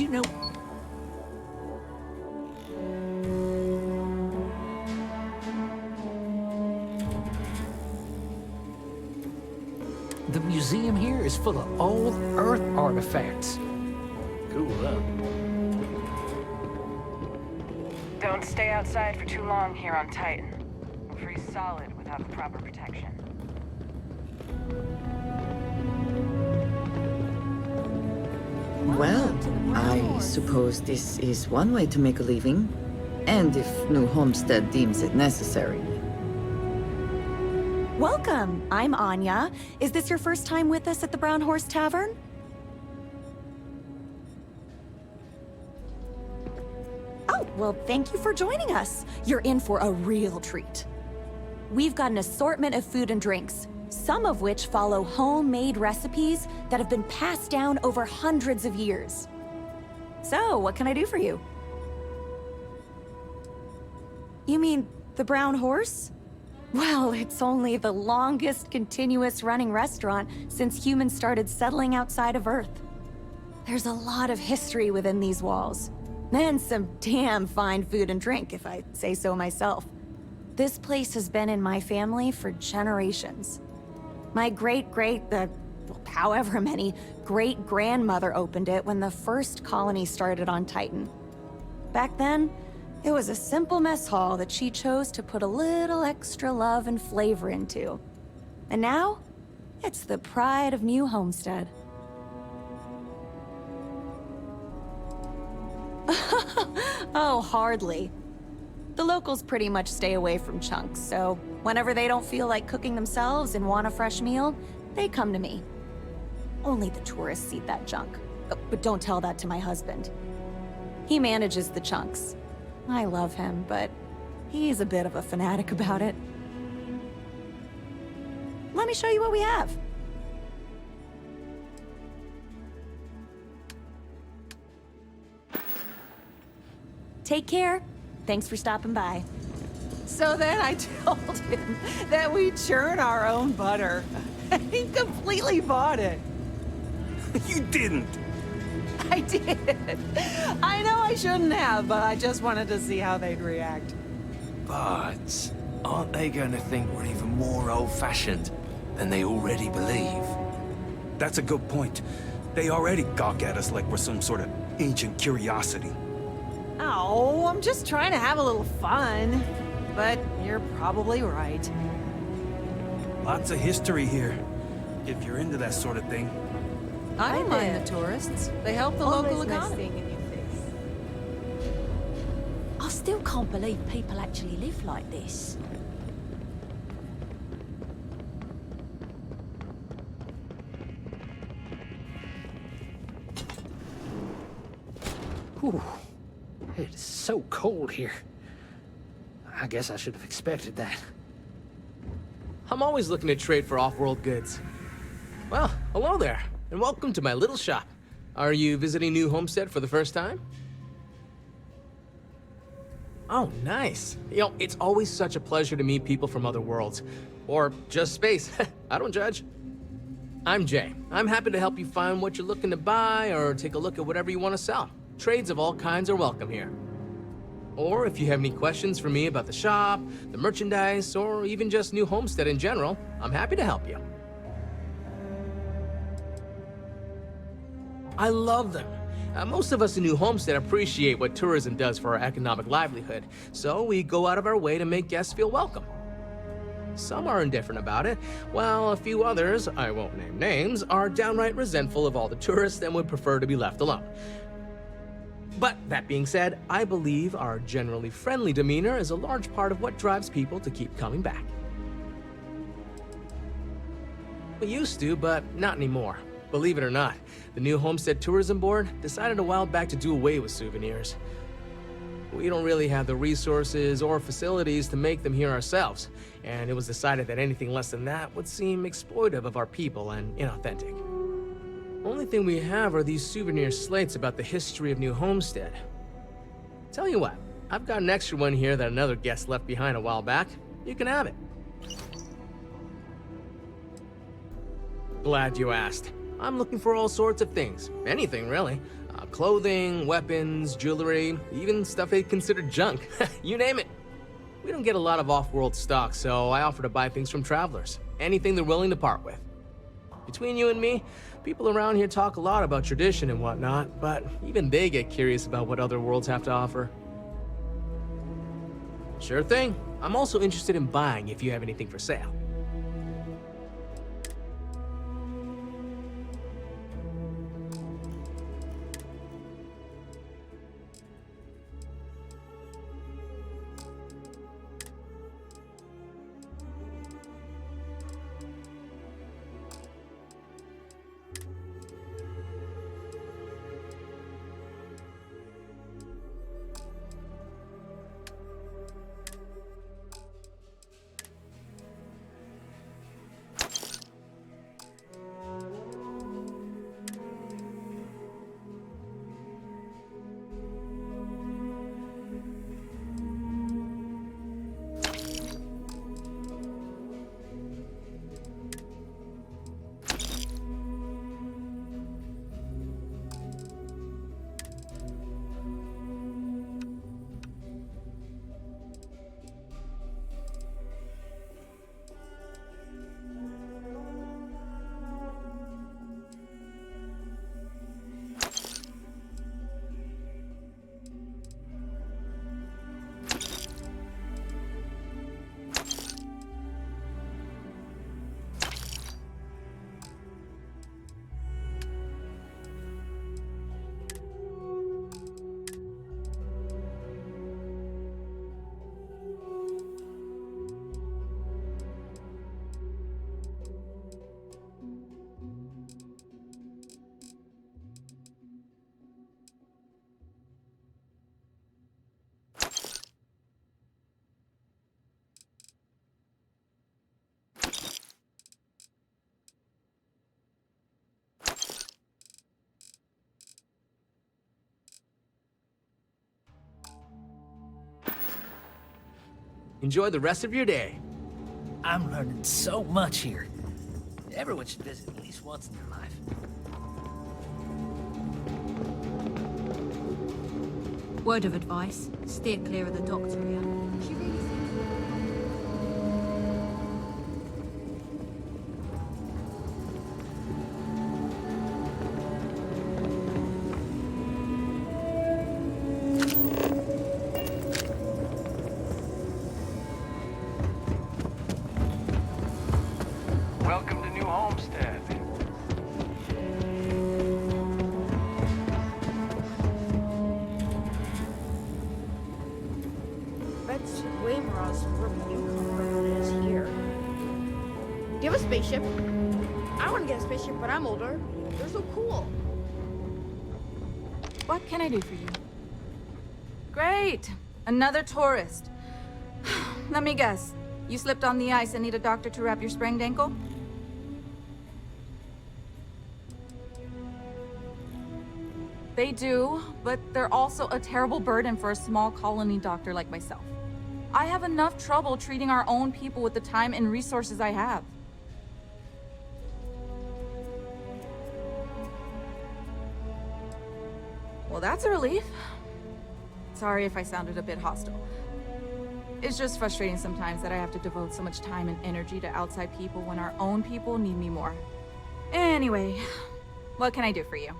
you know... The museum here is full of old Earth artifacts. Cool, huh? Don't stay outside for too long here on Titan. We'll freeze solid without the proper protection. Well, I suppose this is one way to make a living. And if New Homestead deems it necessary. Welcome! I'm Anya. Is this your first time with us at the Brown Horse Tavern? Oh, well, thank you for joining us. You're in for a real treat. We've got an assortment of food and drinks, some of which follow homemade recipes that have been passed down over hundreds of years. So, what can I do for you? You mean the Brown Horse? Well, it's only the longest continuous running restaurant since humans started settling outside of Earth. There's a lot of history within these walls. And some damn fine food and drink, if I say so myself. This place has been in my family for generations. My however many, great-grandmother opened it when the first colony started on Titan. Back then, it was a simple mess hall that she chose to put a little extra love and flavor into. And now, it's the pride of New Homestead. Oh, hardly. The locals pretty much stay away from chunks, so whenever they don't feel like cooking themselves and want a fresh meal, they come to me. Only the tourists eat that junk. But don't tell that to my husband. He manages the chunks. I love him, but he's a bit of a fanatic about it. Let me show you what we have. Take care. Thanks for stopping by. So then I told him that we churn our own butter. He completely bought it. You didn't! I did. I know I shouldn't have, but I just wanted to see how they'd react. But aren't they going to think we're even more old-fashioned than they already believe? That's a good point. They already gawk at us like we're some sort of ancient curiosity. Oh, I'm just trying to have a little fun. But you're probably right. Lots of history here, if you're into that sort of thing. I don't mind the tourists. They help the local economy. I still can't believe people actually live like this. Whew. It is so cold here. I guess I should have expected that. I'm always looking to trade for off-world goods. Well, hello there, and welcome to my little shop. Are you visiting New Homestead for the first time? Oh, nice. You know, it's always such a pleasure to meet people from other worlds. Or just space. I don't judge. I'm Jay. I'm happy to help you find what you're looking to buy or take a look at whatever you want to sell. Trades of all kinds are welcome here. Or if you have any questions for me about the shop, the merchandise, or even just New Homestead in general, I'm happy to help you. I love them. Most of us in New Homestead appreciate what tourism does for our economic livelihood, so we go out of our way to make guests feel welcome. Some are indifferent about it, while a few others, I won't name names, are downright resentful of all the tourists and would prefer to be left alone. But that being said, I believe our generally friendly demeanor is a large part of what drives people to keep coming back. We used to, but not anymore. Believe it or not, the New Homestead Tourism Board decided a while back to do away with souvenirs. We don't really have the resources or facilities to make them here ourselves, and it was decided that anything less than that would seem exploitive of our people and inauthentic. Only thing we have are these souvenir slates about the history of New Homestead. Tell you what, I've got an extra one here that another guest left behind a while back. You can have it. Glad you asked. I'm looking for all sorts of things. Anything, really. Clothing, weapons, jewelry, even stuff they consider junk. You name it. We don't get a lot of off-world stock, so I offer to buy things from travelers. Anything they're willing to part with. Between you and me, people around here talk a lot about tradition and whatnot, but even they get curious about what other worlds have to offer. Sure thing. I'm also interested in buying if you have anything for sale. Enjoy the rest of your day. I'm learning so much here. Everyone should visit at least once in their life. Word of advice, steer clear of the doctor here. She really Welcome to New Homestead. That's way more awesome from you than it is here. Do you have a spaceship? I want to get a spaceship, but I'm older. They're so cool. What can I do for you? Great! Another tourist. Let me guess. You slipped on the ice and need a doctor to wrap your sprained ankle? They do, but they're also a terrible burden for a small colony doctor like myself. I have enough trouble treating our own people with the time and resources I have. Well, that's a relief. Sorry if I sounded a bit hostile. It's just frustrating sometimes that I have to devote so much time and energy to outside people when our own people need me more. Anyway, what can I do for you?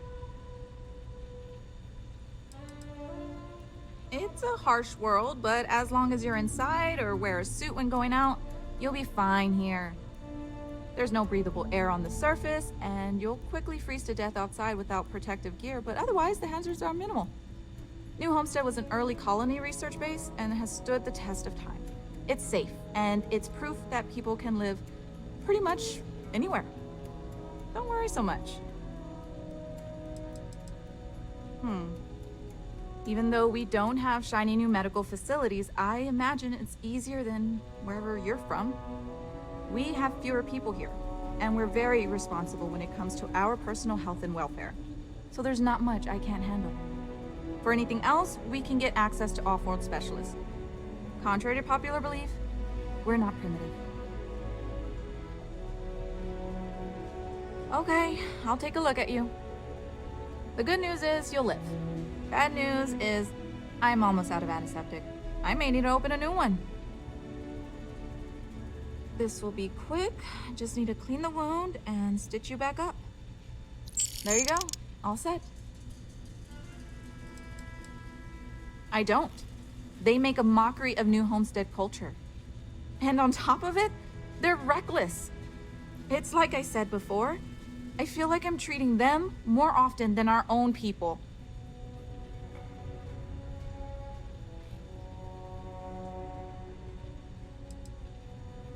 It's a harsh world, but as long as you're inside or wear a suit when going out, you'll be fine here. There's no breathable air on the surface, and you'll quickly freeze to death outside without protective gear, but otherwise the hazards are minimal. New Homestead was an early colony research base and has stood the test of time. It's safe, and it's proof that people can live pretty much anywhere. Don't worry so much. Even though we don't have shiny new medical facilities, I imagine it's easier than wherever you're from. We have fewer people here, and we're very responsible when it comes to our personal health and welfare. So there's not much I can't handle. For anything else, we can get access to off-world specialists. Contrary to popular belief, we're not primitive. Okay, I'll take a look at you. The good news is you'll live. Bad news is I'm almost out of antiseptic. I may need to open a new one. This will be quick. I just need to clean the wound and stitch you back up. There you go. All set. I don't. They make a mockery of New Homestead culture. And on top of it, they're reckless. It's like I said before, I feel like I'm treating them more often than our own people.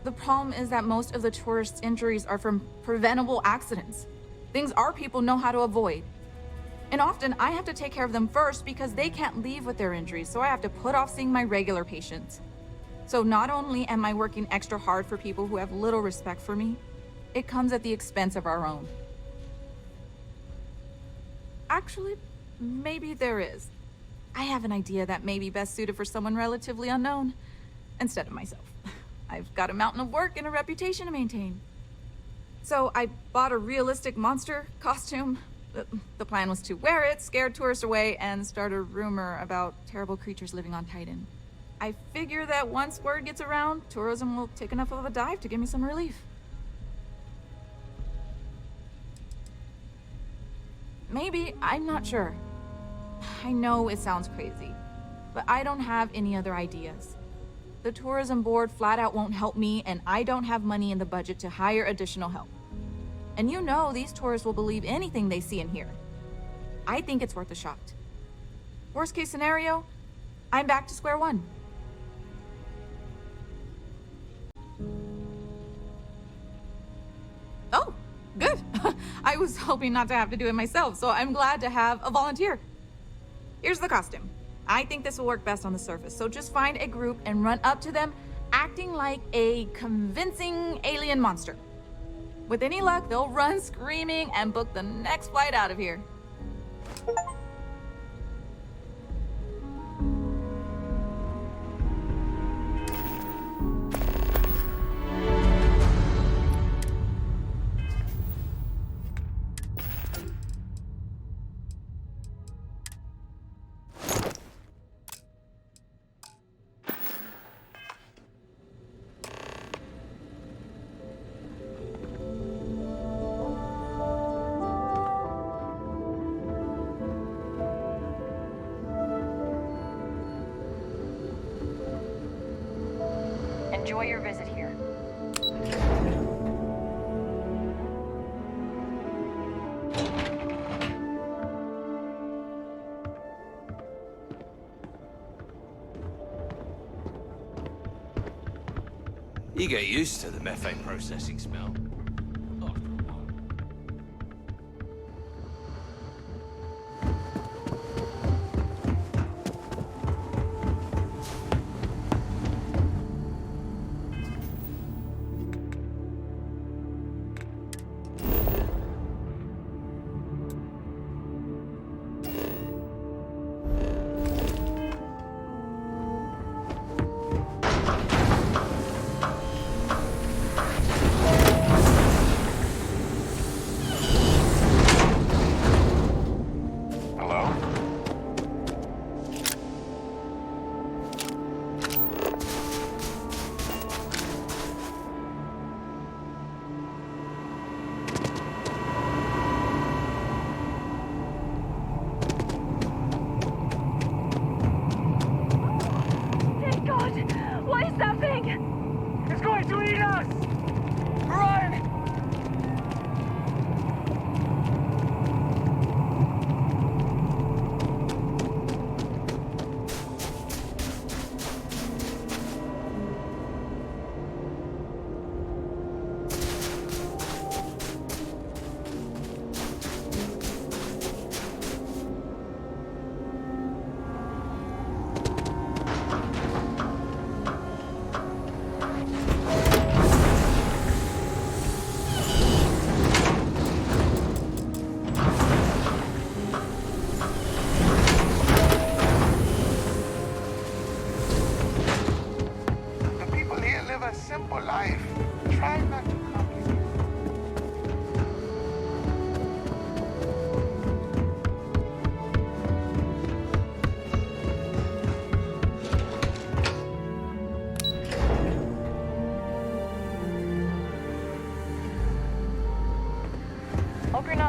The problem is that most of the tourists' injuries are from preventable accidents. Things our people know how to avoid. And often I have to take care of them first because they can't leave with their injuries, so I have to put off seeing my regular patients. So not only am I working extra hard for people who have little respect for me, it comes at the expense of our own. Actually, maybe there is. I have an idea that may be best suited for someone relatively unknown, instead of myself. I've got a mountain of work and a reputation to maintain. So I bought a realistic monster costume. The plan was to wear it, scare tourists away, and start a rumor about terrible creatures living on Titan. I figure that once word gets around, tourism will take enough of a dive to give me some relief. Maybe, I'm not sure. I know it sounds crazy, but I don't have any other ideas. The tourism board flat out won't help me, and I don't have money in the budget to hire additional help. And you know these tourists will believe anything they see and hear. I think it's worth a shot. Worst case scenario, I'm back to square one. Oh, good. I was hoping not to have to do it myself, so I'm glad to have a volunteer. Here's the costume. I think this will work best on the surface, so just find a group and run up to them, acting like a convincing alien monster. With any luck, they'll run screaming and book the next flight out of here. Enjoy your visit here. You get used to the methane processing smell. After a while.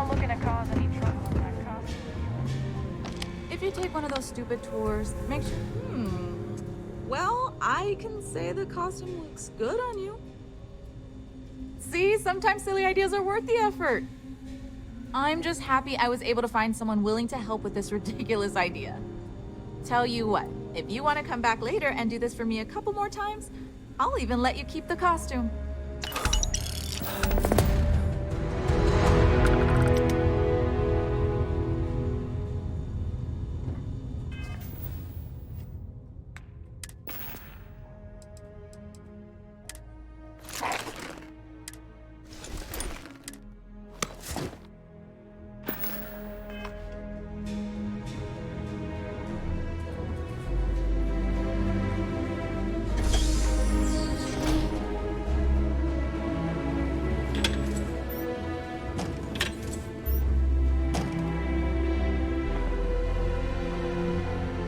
not looking to cause any trouble in that costume. If you take one of those stupid tours, make sure. Well, I can say the costume looks good on you. See, sometimes silly ideas are worth the effort. I'm just happy I was able to find someone willing to help with this ridiculous idea. Tell you what, if you want to come back later and do this for me a couple more times, I'll even let you keep the costume.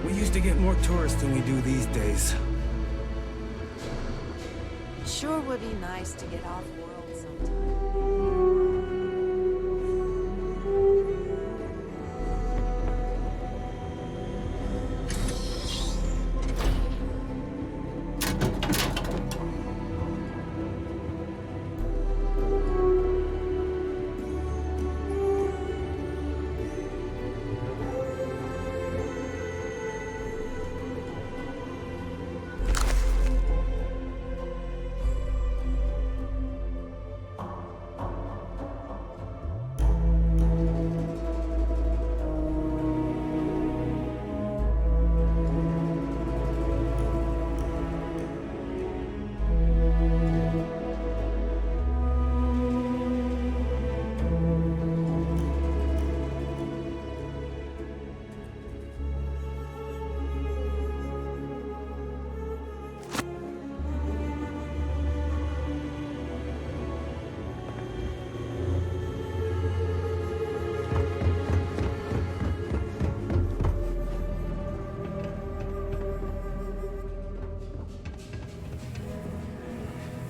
We used to get more tourists than we do these days. Sure would be nice to get off-world sometime.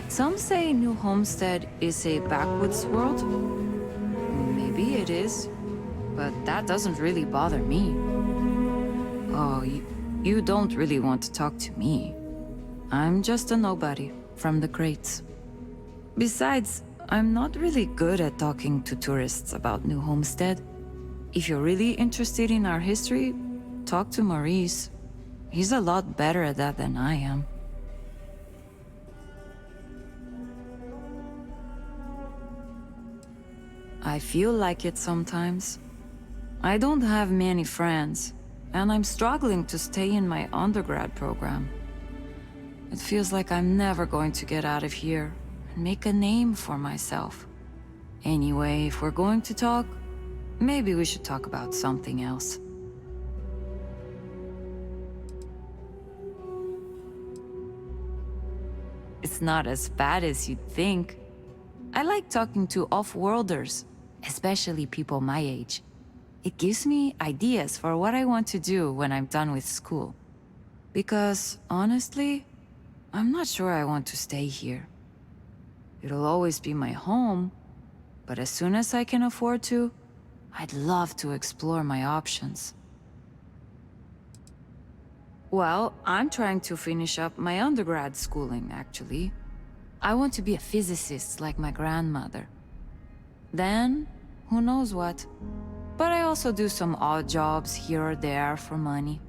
Some say New Homestead is a backwoods world. Maybe it is, but that doesn't really bother me. Oh, you don't really want to talk to me. I'm just a nobody from the crates. Besides, I'm not really good at talking to tourists about New Homestead. If you're really interested in our history, talk to Maurice. He's a lot better at that than I am. I feel like it sometimes. I don't have many friends, and I'm struggling to stay in my undergrad program. It feels like I'm never going to get out of here and make a name for myself. Anyway, if we're going to talk, maybe we should talk about something else. It's not as bad as you'd think. I like talking to off-worlders, especially people my age. It gives me ideas for what I want to do when I'm done with school. Because, honestly, I'm not sure I want to stay here. It'll always be my home, but as soon as I can afford to, I'd love to explore my options. Well, I'm trying to finish up my undergrad schooling, actually. I want to be a physicist like my grandmother. Then, who knows what. But I also do some odd jobs here or there for money.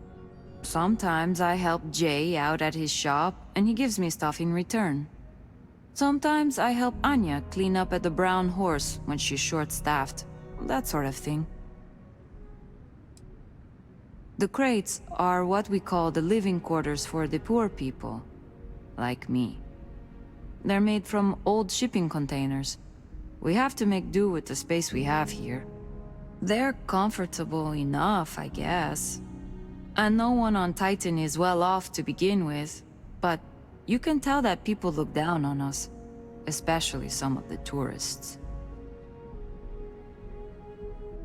Sometimes I help Jay out at his shop, and he gives me stuff in return. Sometimes I help Anya clean up at the Brown Horse when she's short-staffed. That sort of thing. The crates are what we call the living quarters for the poor people, like me. They're made from old shipping containers. We have to make do with the space we have here. They're comfortable enough, I guess. And no one on Titan is well off to begin with, but you can tell that people look down on us, especially some of the tourists.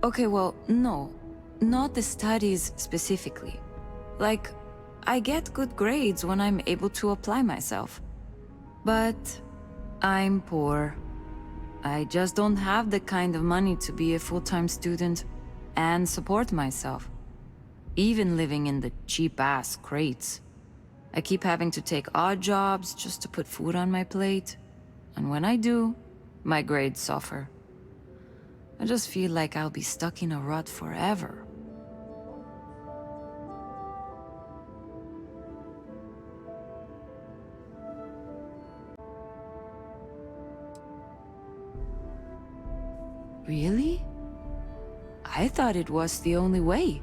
Okay, well, no. Not the studies specifically. Like, I get good grades when I'm able to apply myself. But I'm poor. I just don't have the kind of money to be a full-time student and support myself. Even living in the cheap-ass crates. I keep having to take odd jobs just to put food on my plate. And when I do, my grades suffer. I just feel like I'll be stuck in a rut forever. Really? I thought it was the only way.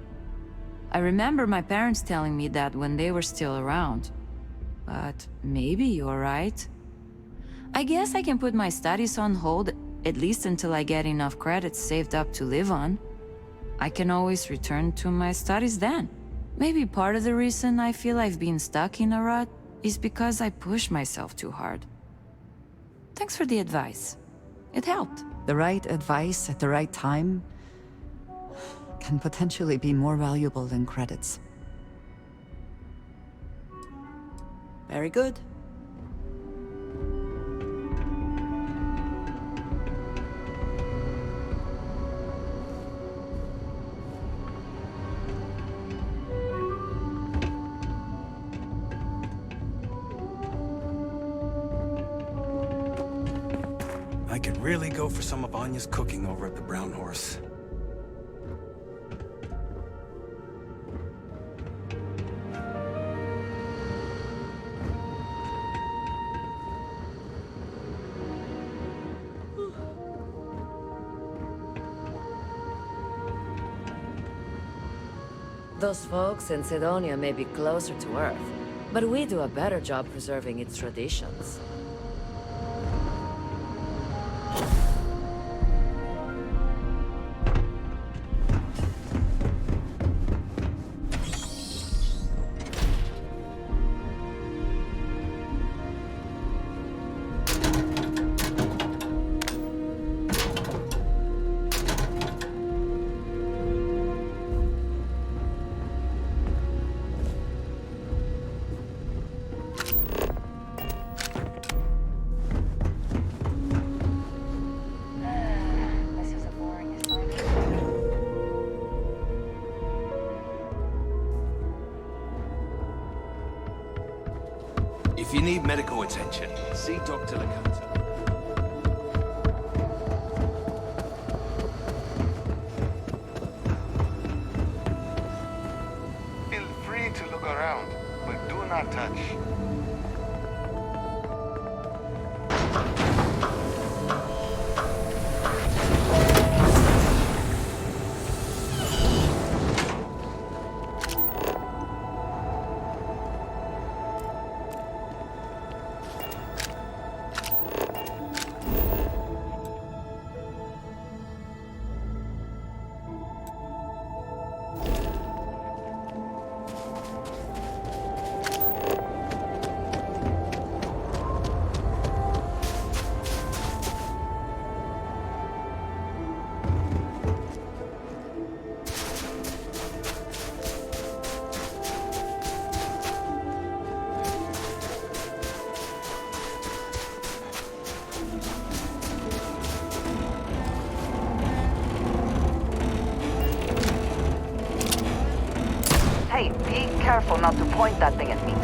I remember my parents telling me that when they were still around. But maybe you're right. I guess I can put my studies on hold, at least until I get enough credits saved up to live on. I can always return to my studies then. Maybe part of the reason I feel I've been stuck in a rut is because I push myself too hard. Thanks for the advice. It helped. The right advice at the right time can potentially be more valuable than credits. Very good. I could really go for some of Anya's cooking over at the Brown Horse. Those folks in Sidonia may be closer to Earth, but we do a better job preserving its traditions. If you need medical attention, see Dr. Lecanta. Feel free to look around, but do not touch. Hey, be careful not to point that thing at me.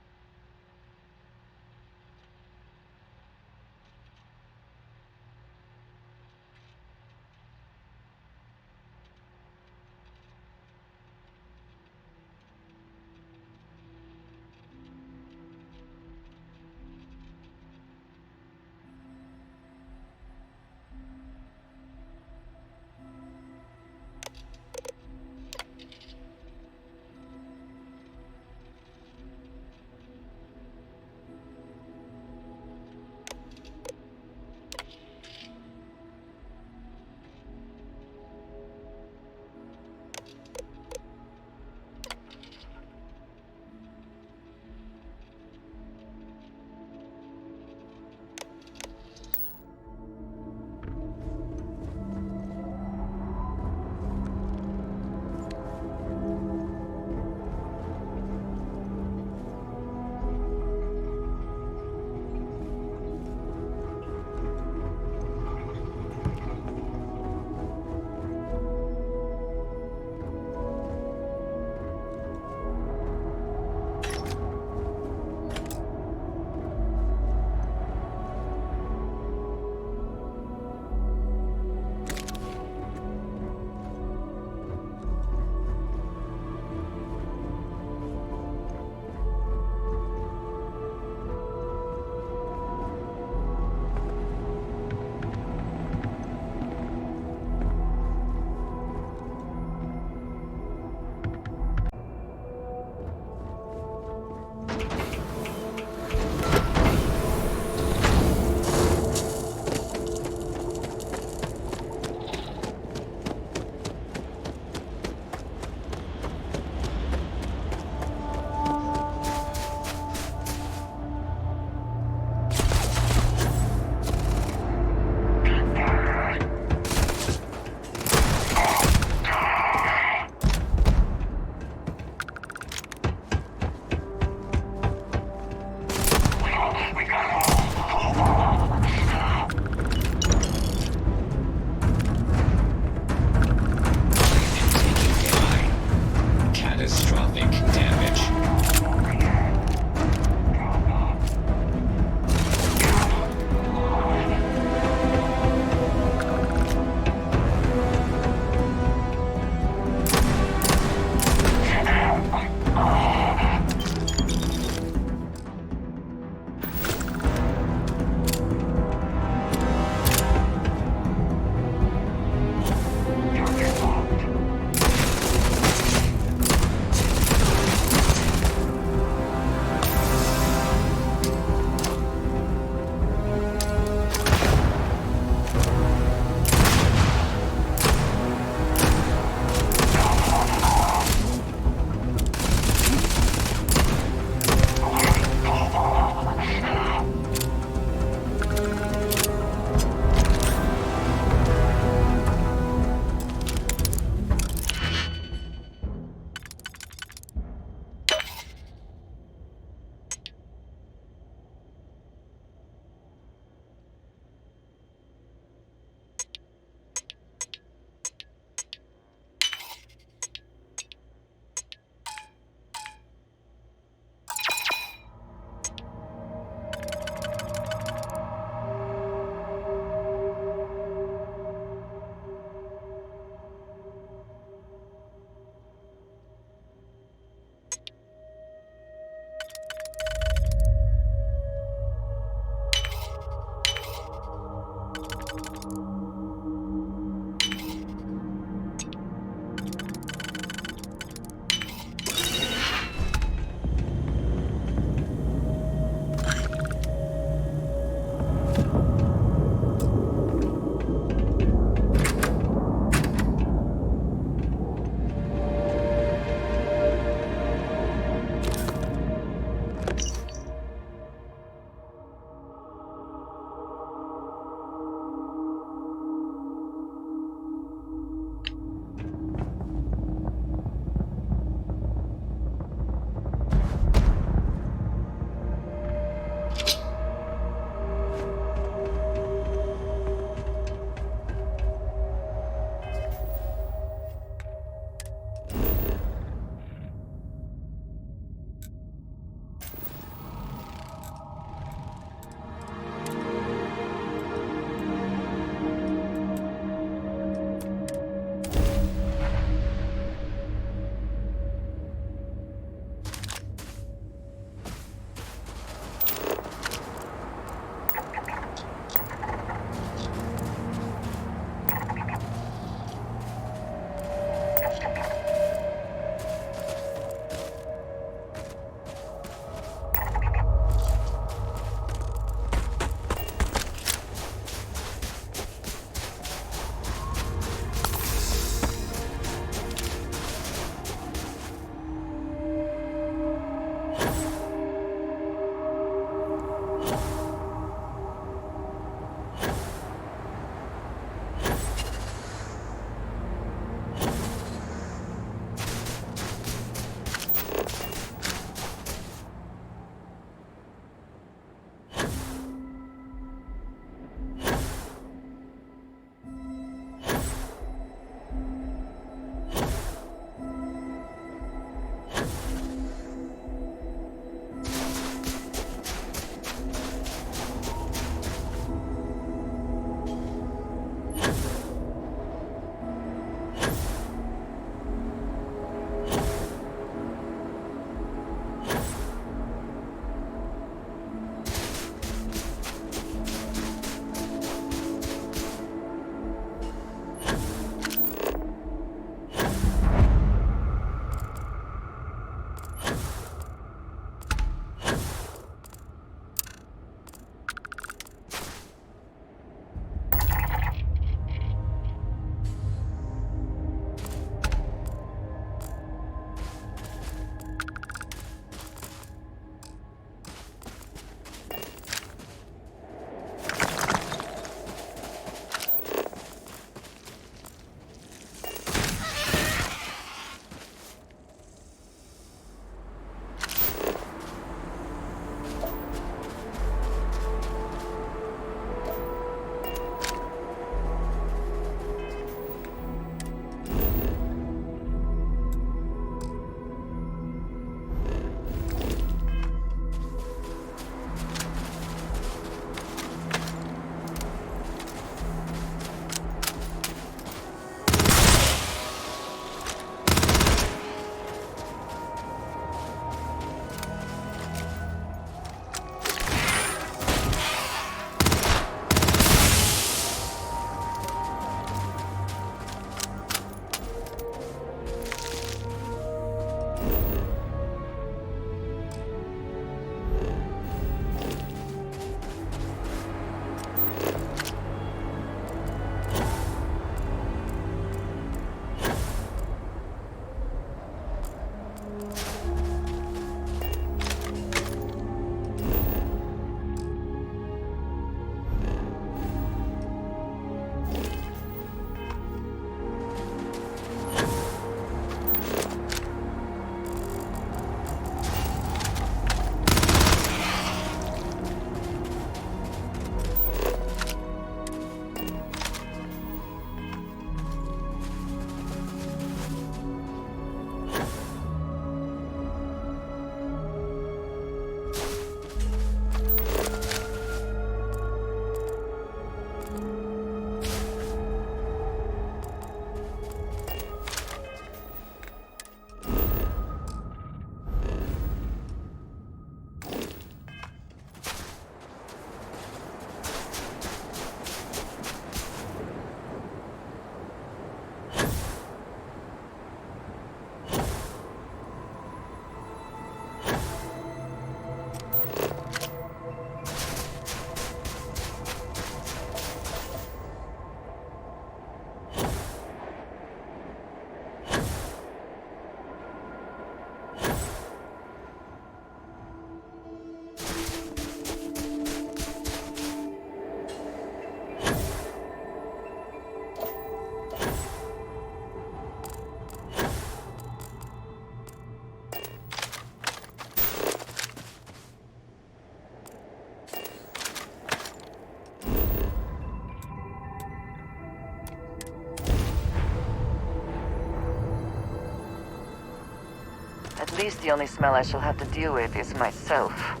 least the only smell I shall have to deal with is myself.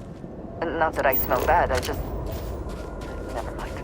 Not that I smell bad, I just... Never mind.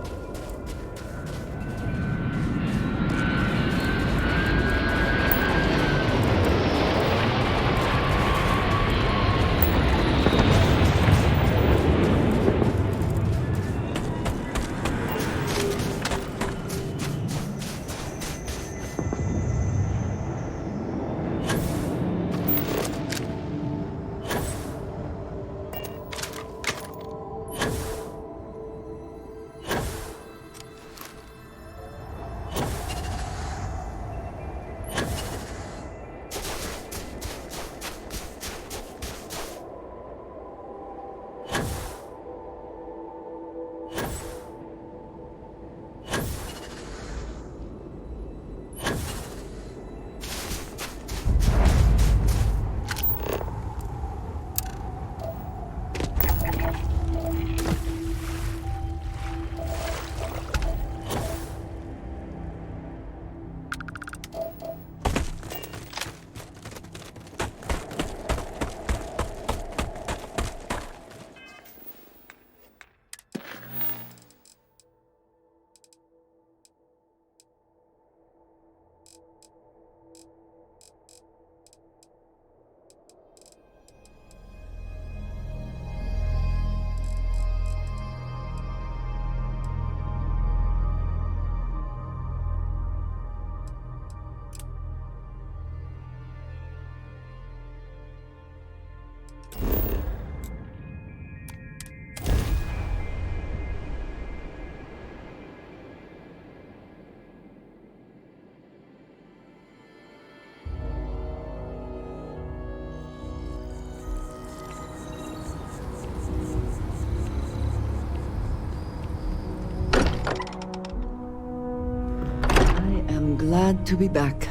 Glad to be back.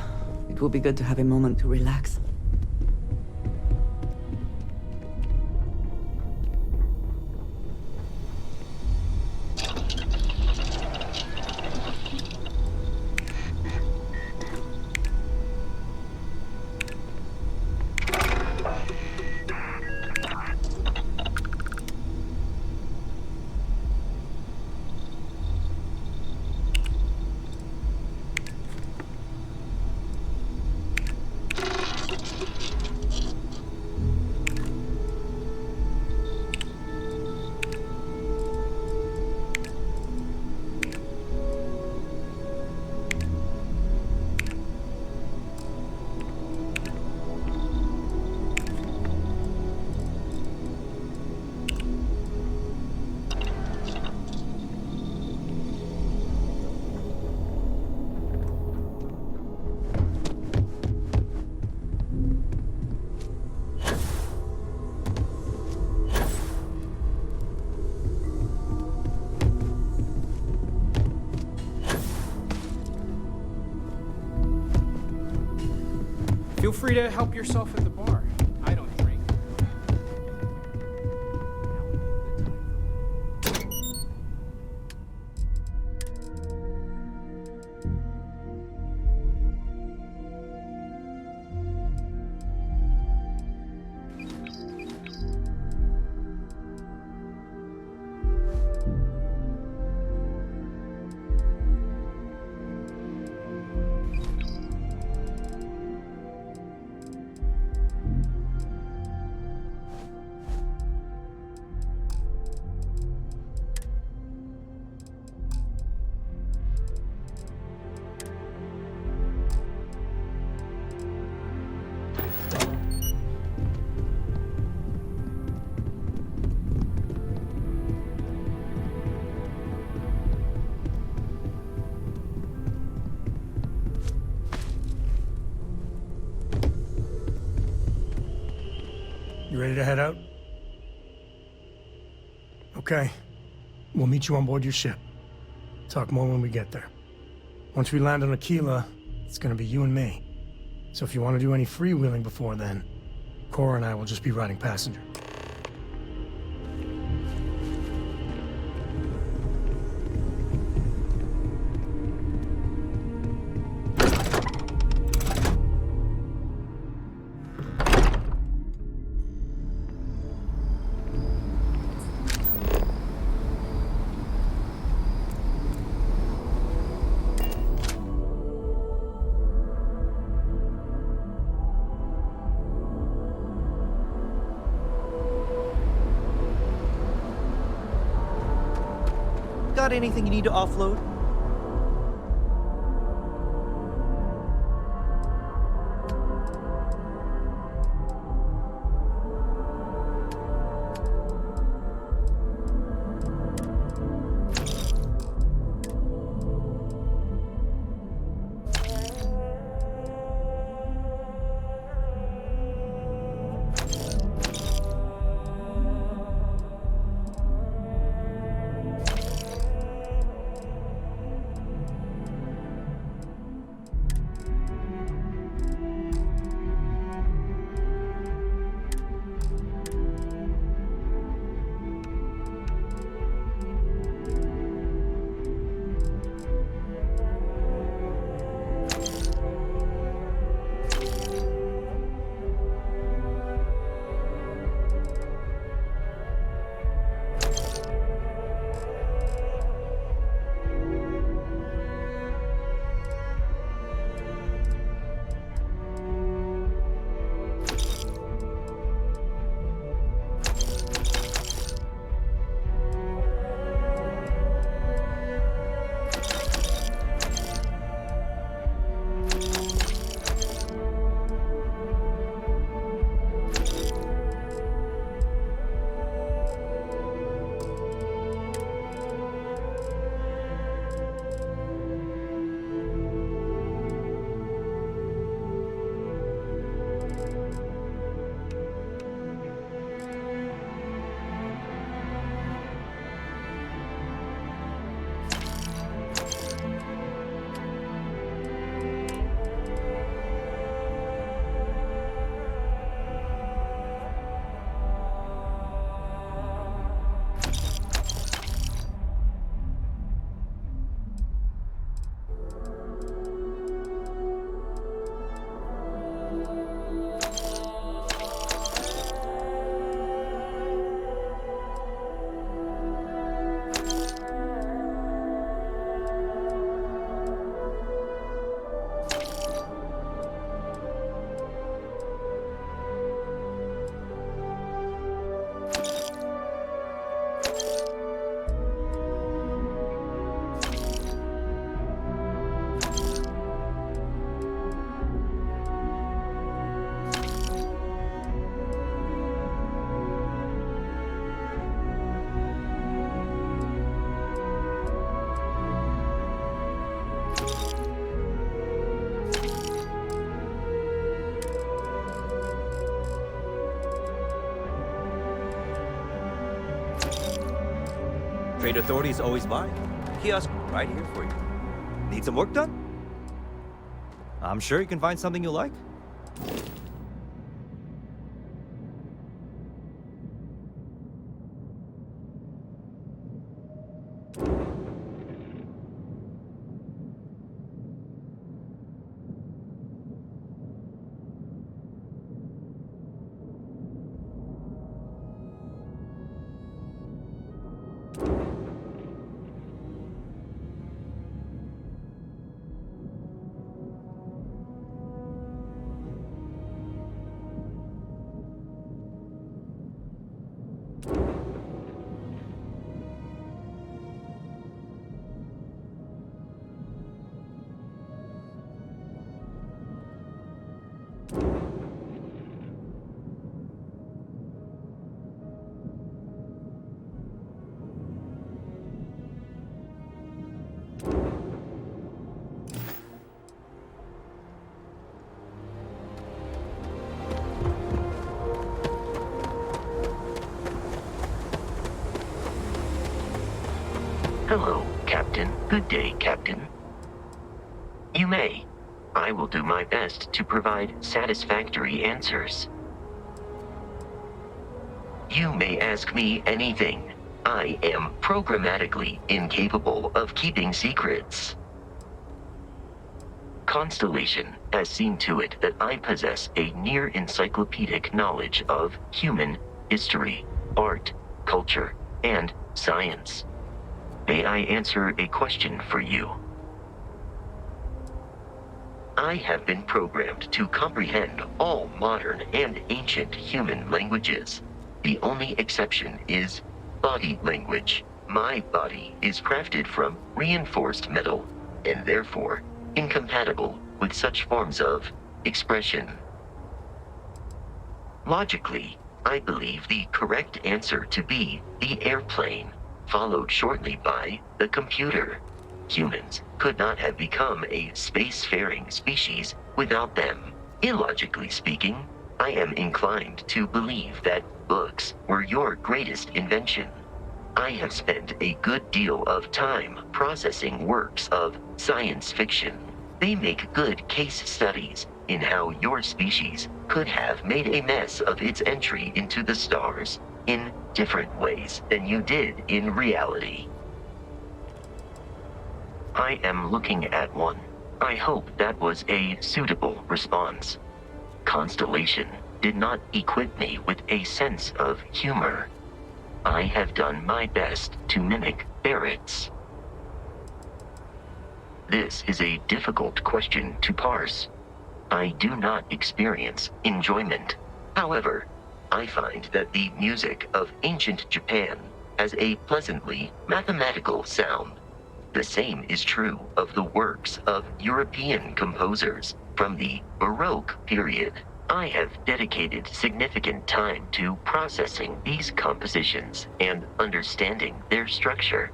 It will be good to have a moment to relax. Feel free to help yourself at the bar. I don't drink. You ready to head out? Okay. We'll meet you on board your ship. Talk more when we get there. Once we land on Aquila, it's gonna be you and me. So if you want to do any freewheeling before then, Cora and I will just be riding passenger. Got anything you need to offload? Trade authorities always buy. Kiosk right here for you. Need some work done? I'm sure you can find something you like. Hello, Captain. Good day, Captain. You may. I will do my best to provide satisfactory answers. You may ask me anything. I am programmatically incapable of keeping secrets. Constellation has seen to it that I possess a near-encyclopedic knowledge of human history, art, culture, and science. May I answer a question for you? I have been programmed to comprehend all modern and ancient human languages. The only exception is body language. my body is crafted from reinforced metal, and therefore incompatible with such forms of expression. Logically, I believe the correct answer to be the airplane, followed shortly by the computer. Humans could not have become a spacefaring species without them. Illogically speaking, I am inclined to believe that books were your greatest invention. I have spent a good deal of time processing works of science fiction. They make good case studies in how your species could have made a mess of its entry into the stars in different ways than you did in reality. I am looking at one. I hope that was a suitable response. Constellation did not equip me with a sense of humor. I have done my best to mimic Barrett's. This is a difficult question to parse. I do not experience enjoyment. However, I find that the music of ancient Japan has a pleasantly mathematical sound. The same is true of the works of European composers from the Baroque period. I have dedicated significant time to processing these compositions and understanding their structure.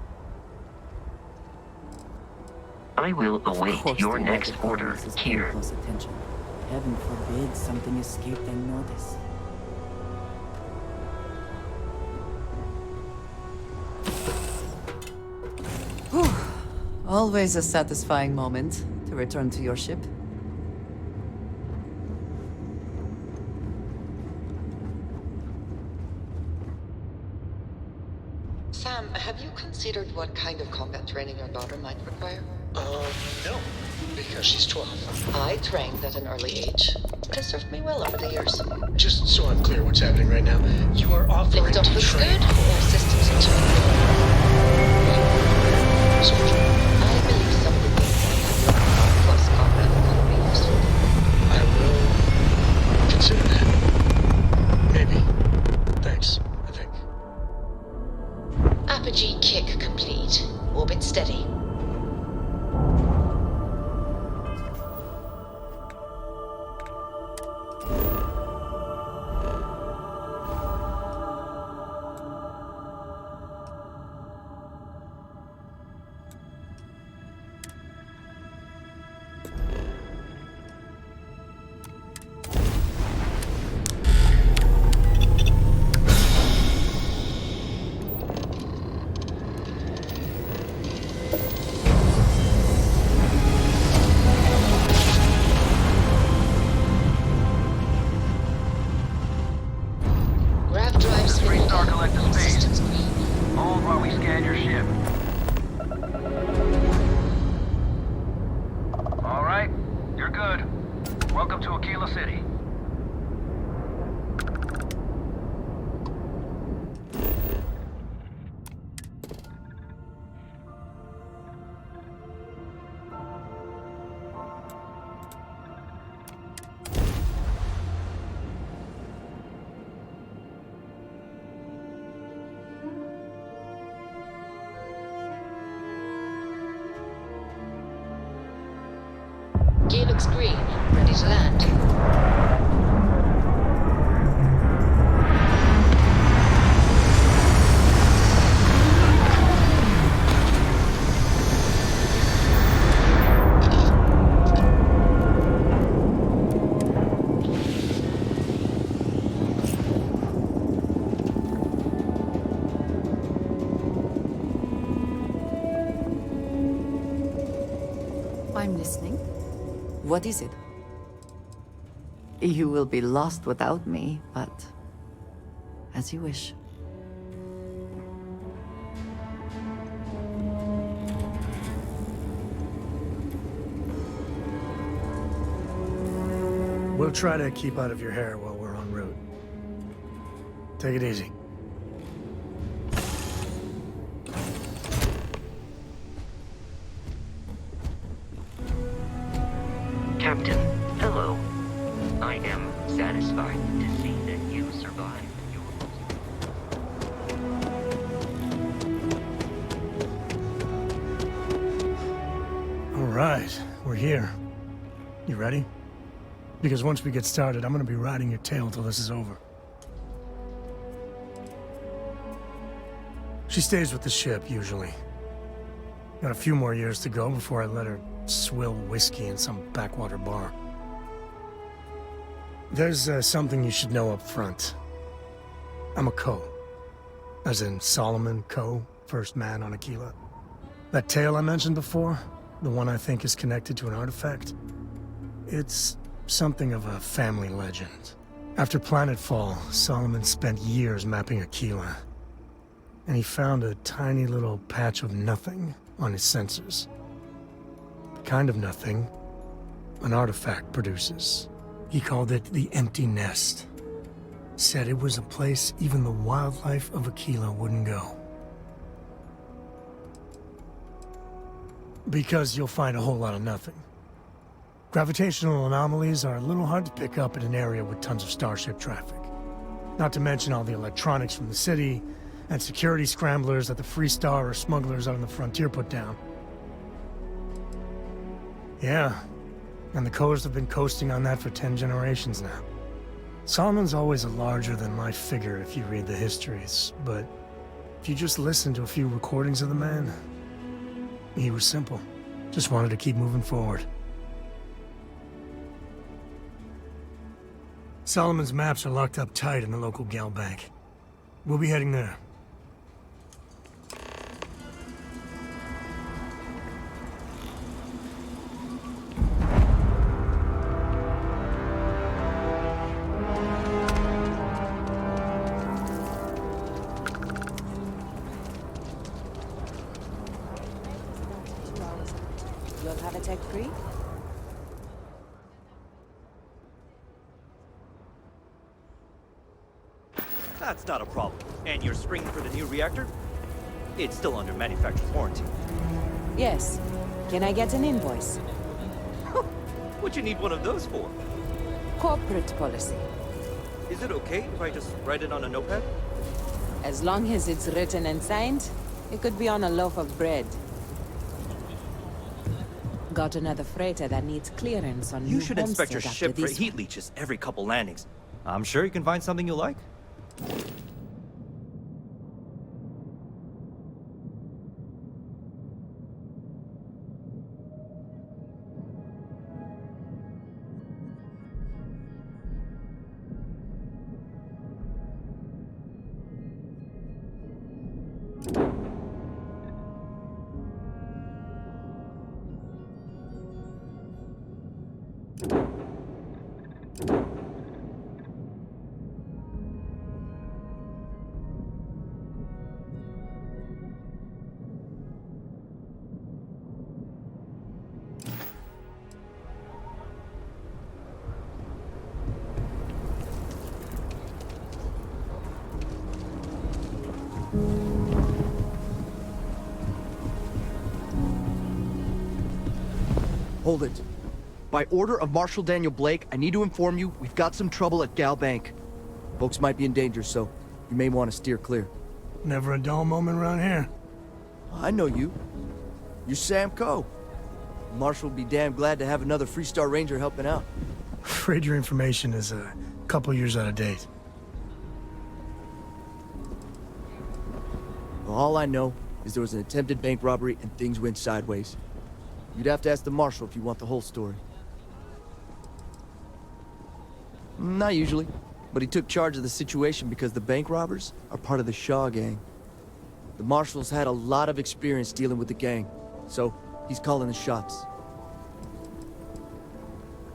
I will await your next order here. Close attention. Heaven forbid something escaped unnoticed. Whew. Always a satisfying moment to return to your ship. Sam, have you considered what kind of combat training your daughter might require? No, because she's 12. I trained at an early age. It has served me well over the years. Just so I'm clear what's happening right now, you are offering Flicked to looks train... good or assistance in Soldier. I believe something like plus combat could be useful. I will consider that. Maybe. Thanks, I think. Apogee kick complete. Orbit steady. Gear looks green. Ready to land. I'm listening. What is it? You will be lost without me, but as you wish. We'll try to keep out of your hair while we're en route. Take it easy. Captain, hello. I am satisfied to see that you survived your... right, we're here. You ready? Because once we get started, I'm gonna be riding your tail till this is over. She stays with the ship, usually. Got a few more years to go before I let her swill whiskey in some backwater bar. There's something you should know up front. I'm a Co. As in Solomon Co., first man on Aquila. That tale I mentioned before, the one I think is connected to an artifact, it's something of a family legend. After planetfall, Solomon spent years mapping Aquila, and he found a tiny little patch of nothing on his sensors. The kind of nothing an artifact produces. He called it the Empty Nest. Said it was a place even the wildlife of Aquila wouldn't go. Because you'll find a whole lot of nothing. Gravitational anomalies are a little hard to pick up in an area with tons of starship traffic. Not to mention all the electronics from the city, and security scramblers that the Free Star or smugglers out on the frontier put down. Yeah, and the Coast have been coasting on that for 10 generations now. Solomon's always a larger-than-life figure if you read the histories, but if you just listen to a few recordings of the man, he was simple. Just wanted to keep moving forward. Solomon's maps are locked up tight in the local gal bank. We'll be heading there. You'll have a tech free? That's not a problem. And you're springing for the new reactor? It's still under manufacturer's warranty. Yes. Can I get an invoice? What'd you need one of those for? Corporate policy. Is it okay if I just write it on a notepad? As long as it's written and signed, it could be on a loaf of bread. Got another freighter that needs clearance on You New should inspect your Homestead ship after for this heat one. leeches every couple landings. I'm sure you can find something you like. Hold it. By order of Marshal Daniel Blake, I need to inform you we've got some trouble at Gal Bank. Folks might be in danger, so you may want to steer clear. Never a dull moment around here. I know you. You're Sam Coe. Marshal will be damn glad to have another Free Star Ranger helping out. Afraid your information is a couple years out of date. Well, all I know is there was an attempted bank robbery and things went sideways. You'd have to ask the Marshal if you want the whole story. Not usually, but he took charge of the situation because the bank robbers are part of the Shaw gang. The Marshal's had a lot of experience dealing with the gang, so he's calling the shots.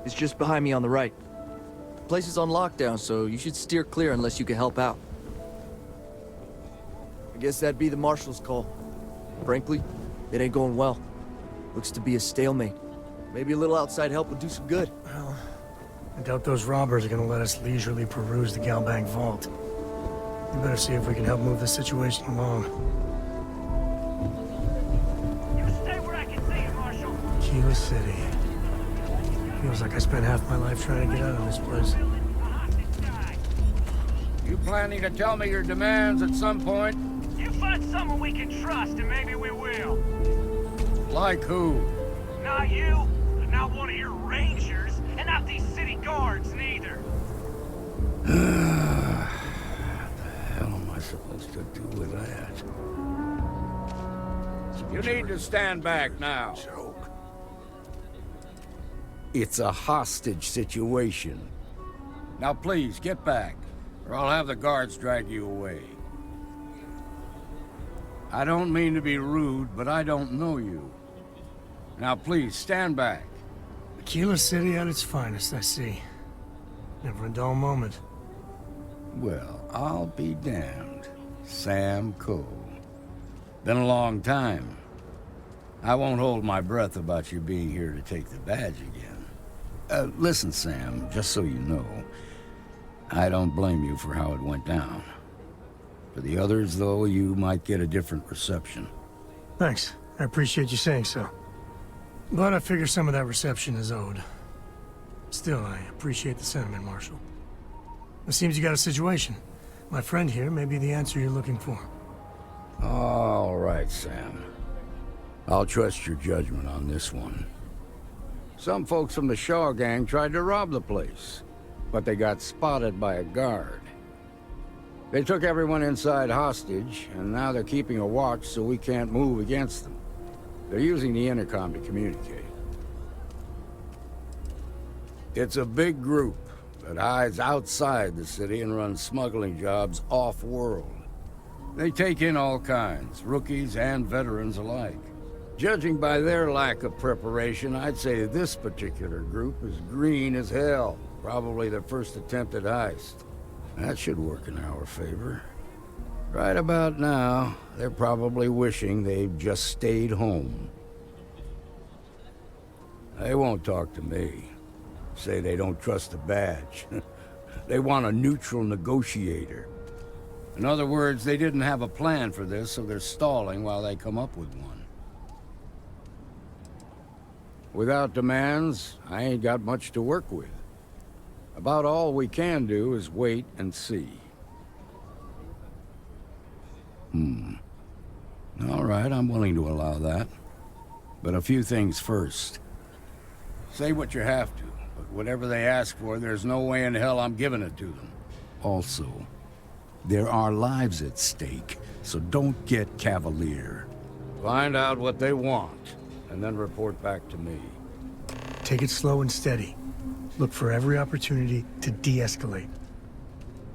It's just behind me on the right. The place is on lockdown, so you should steer clear unless you can help out. I guess that'd be the Marshal's call. Frankly, it ain't going well. Looks to be a stalemate. Maybe a little outside help would do some good. Well, I doubt those robbers are gonna let us leisurely peruse the Gal Bank vault. We better see if we can help move this situation along. You stay where I can see you, Marshal. Aquila City. Feels like I spent half my life trying to get out of this place. You planning to tell me your demands at some point? You find someone we can trust, and maybe we will. Like who? Not you, not one of your rangers, and not these city guards neither. The hell am I supposed to do with that? You need to stand back now. Joke. It's a hostage situation. Now please, get back, or I'll have the guards drag you away. I don't mean to be rude, but I don't know you. Now please, stand back. Aquila City at its finest, I see. Never a dull moment. Well, I'll be damned. Sam Cole. Been a long time. I won't hold my breath about you being here to take the badge again. Listen, Sam, just so you know, I don't blame you for how it went down. For the others, though, you might get a different reception. Thanks. I appreciate you saying so. But I figure some of that reception is owed. Still, I appreciate the sentiment, Marshal. It seems you got a situation. My friend here may be the answer you're looking for. All right, Sam. I'll trust your judgment on this one. Some folks from the Shaw gang tried to rob the place, but they got spotted by a guard. They took everyone inside hostage, and now they're keeping a watch so we can't move against them. They're using the intercom to communicate. It's a big group that hides outside the city and runs smuggling jobs off-world. They take in all kinds, rookies and veterans alike. Judging by their lack of preparation, I'd say this particular group is green as hell. Probably their first attempt at heist. That should work in our favor. Right about now, they're probably wishing they'd just stayed home. They won't talk to me. Say they don't trust the badge. They want a neutral negotiator. In other words, they didn't have a plan for this, so they're stalling while they come up with one. Without demands, I ain't got much to work with. About all we can do is wait and see. All right, I'm willing to allow that. But a few things first. Say what you have to, but whatever they ask for, there's no way in hell I'm giving it to them. Also, there are lives at stake, so don't get cavalier. Find out what they want, and then report back to me. Take it slow and steady. Look for every opportunity to de-escalate.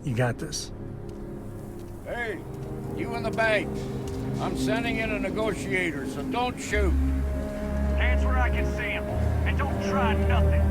You got this. Hey, you in the bank. I'm sending in a negotiator, so don't shoot. Hands where I can see him, and don't try nothing.